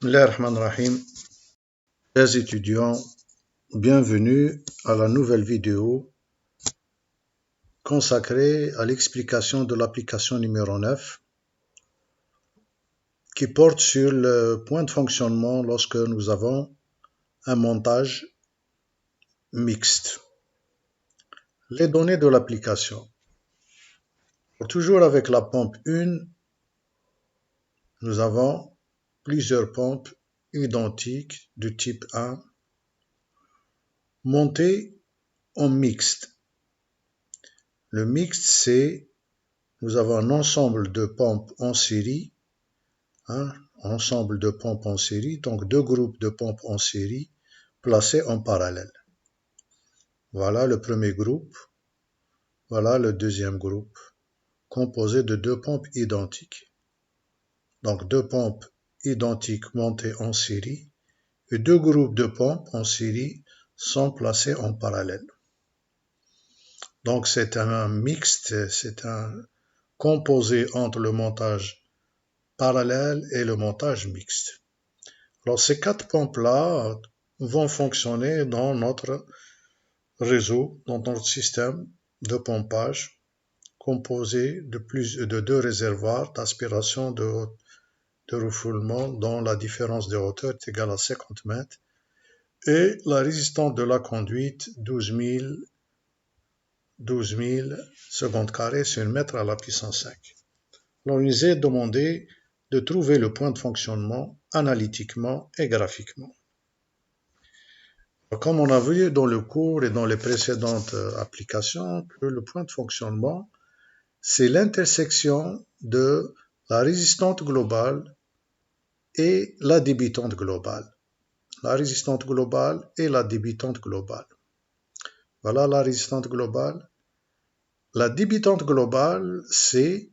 Bismillahirrahmanirrahim. Chers étudiants, bienvenue à la nouvelle vidéo consacrée à l'explication de l'application numéro 9 qui porte sur le point de fonctionnement lorsque nous avons un montage mixte. Les données de l'application. Toujours avec la pompe 1, nous avons plusieurs pompes identiques de type 1 montées en mixte. Le mixte, c'est nous avons un ensemble de pompes en série, donc deux groupes de pompes en série placés en parallèle. Voilà le premier groupe, voilà le deuxième groupe, composé de deux pompes identiques. Donc deux pompes identiques montées en série et deux groupes de pompes en série sont placés en parallèle. Donc c'est un mixte, c'est un composé entre le montage parallèle et le montage mixte. Alors ces quatre pompes-là vont fonctionner dans notre réseau, dans notre système de pompage composé de deux réservoirs d'aspiration de refoulement dont la différence de hauteur est égale à 50 mètres et la résistance de la conduite 12 000 secondes carrées sur mètre à la puissance 5. Alors, il nous est demandé de trouver le point de fonctionnement analytiquement et graphiquement. Comme on a vu dans le cours et dans les précédentes applications, que le point de fonctionnement, c'est l'intersection de la résistante globale et la débitante globale. La résistante globale et la débitante globale. Voilà la résistante globale. La débitante globale, c'est,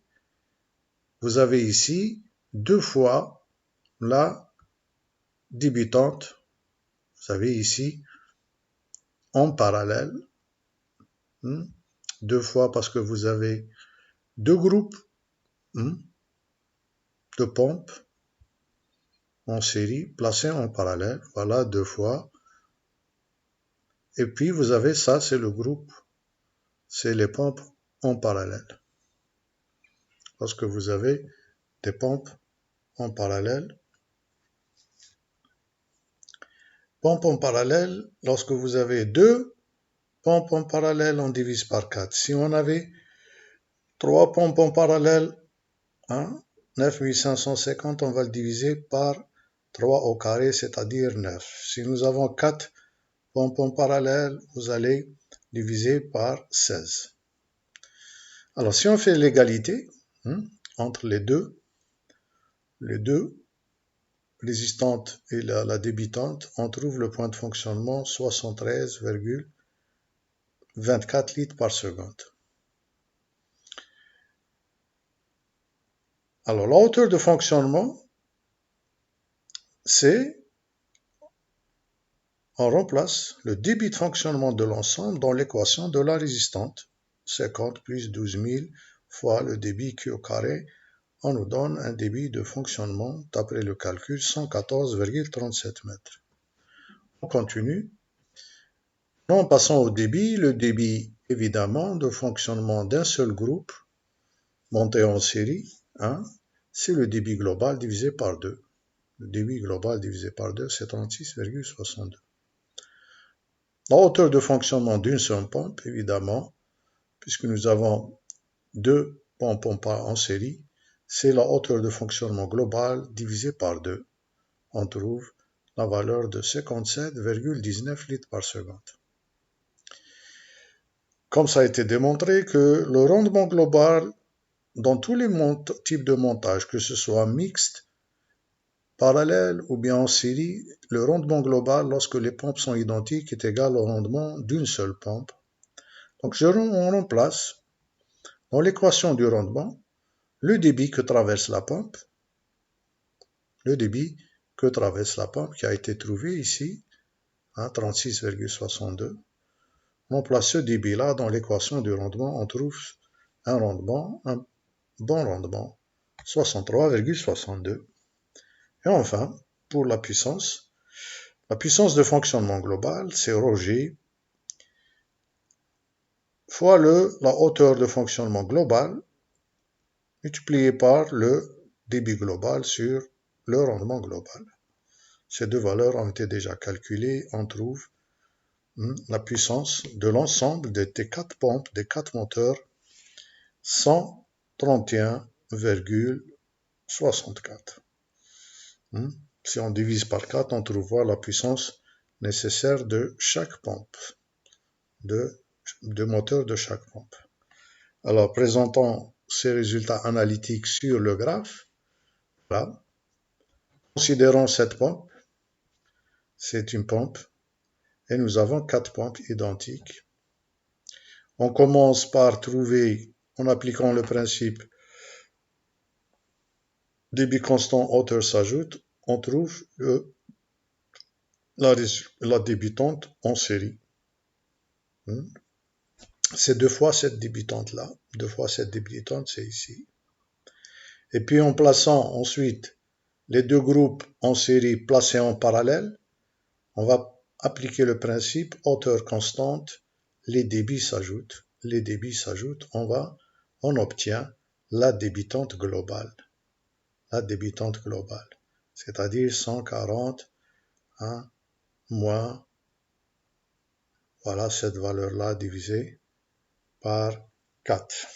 vous avez ici, deux fois la débitante, vous avez ici, en parallèle, deux fois parce que vous avez deux groupes de pompes en série placés en parallèle, voilà deux fois, et puis vous avez ça, c'est le groupe, c'est les pompes en parallèle. Lorsque vous avez des pompes en parallèle, lorsque vous avez deux pompes en parallèle, on divise par 4. Si on avait trois pompes en parallèle, 9550, on va le diviser par 3 au carré, c'est-à-dire 9. Si nous avons 4 pompes en parallèle, vous allez diviser par 16. Alors, si on fait l'égalité entre les deux résistantes et la débitante, on trouve le point de fonctionnement 73,24 litres par seconde. Alors, la hauteur de fonctionnement, c'est, on remplace le débit de fonctionnement de l'ensemble dans l'équation de la résistante. 50 plus 12 000 fois le débit Q au carré, on nous donne un débit de fonctionnement, d'après le calcul, 114,37 mètres. On continue. En passant au débit, le débit, évidemment, de fonctionnement d'un seul groupe, monté en série, c'est le débit global divisé par 2. Le débit global divisé par 2, c'est 36,62. La hauteur de fonctionnement d'une seule pompe, évidemment, puisque nous avons deux pompes en série, c'est la hauteur de fonctionnement globale divisée par 2. On trouve la valeur de 57,19 litres par seconde. Comme ça a été démontré que le rendement global dans tous les types de montage, que ce soit mixte, parallèle ou bien en série, le rendement global lorsque les pompes sont identiques est égal au rendement d'une seule pompe. Donc on remplace dans l'équation du rendement le débit que traverse la pompe, qui a été trouvé ici, 36,62. On place ce débit-là dans l'équation du rendement, on trouve un bon rendement, 63,62. Et enfin, pour la puissance. La puissance de fonctionnement global, c'est ρg fois la hauteur de fonctionnement global multiplié par le débit global sur le rendement global. Ces deux valeurs ont été déjà calculées. On trouve la puissance de l'ensemble des 4 pompes, des 4 moteurs, 131,64. Si on divise par 4, on trouve la puissance nécessaire de chaque pompe, de moteur de chaque pompe. Alors, présentons ces résultats analytiques sur le graphe. Voilà. Considérons cette pompe. C'est une pompe. Et nous avons 4 pompes identiques. On commence par trouver, en appliquant le principe débit constant, hauteur s'ajoute, on trouve la débitante en série. C'est 2 fois cette débitante-là. 2 fois cette débitante, c'est ici. Et puis en plaçant ensuite les deux groupes en série placés en parallèle, on va appliquer le principe hauteur constante, les débits s'ajoutent. Les débits s'ajoutent, on obtient la débitante globale. La débitante globale, c'est-à-dire 140 moins, voilà cette valeur-là divisée par 4.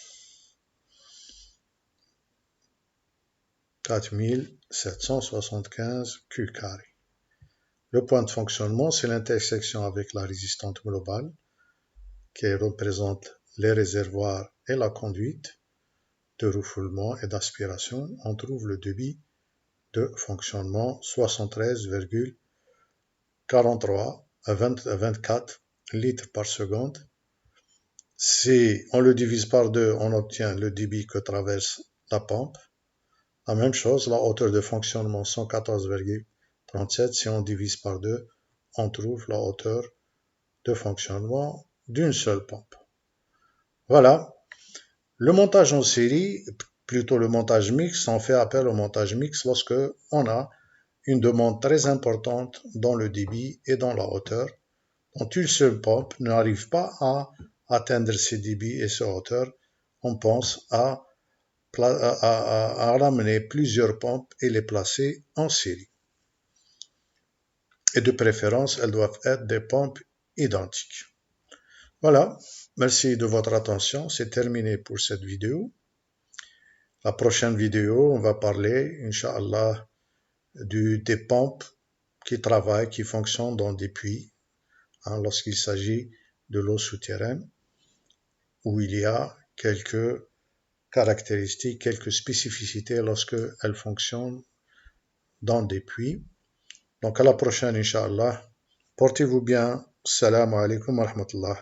4775 Q carré. Le point de fonctionnement, c'est l'intersection avec la résistante globale qui représente les réservoirs et la conduite de refoulement et d'aspiration. On trouve le débit de fonctionnement 73,43 à 24 litres par seconde. Si on le divise par 2, on obtient le débit que traverse la pompe. La même chose, la hauteur de fonctionnement 114,37. Si on divise par 2, on trouve la hauteur de fonctionnement d'une seule pompe. Voilà. Le montage en série, plutôt le montage mixte, on fait appel au montage mixte lorsque on a une demande très importante dans le débit et dans la hauteur, dont une seule pompe n'arrive pas à atteindre ces débits et ces hauteurs. On pense à ramener plusieurs pompes et les placer en série. Et de préférence, elles doivent être des pompes identiques. Voilà, merci de votre attention. C'est terminé pour cette vidéo. La prochaine vidéo, on va parler, Inch'Allah, des pompes qui travaillent, qui fonctionnent dans des puits, lorsqu'il s'agit de l'eau souterraine, où il y a quelques caractéristiques, quelques spécificités lorsqu'elles fonctionnent dans des puits. Donc à la prochaine, Inch'Allah. Portez-vous bien. Salam alaikum wa rahmatullah.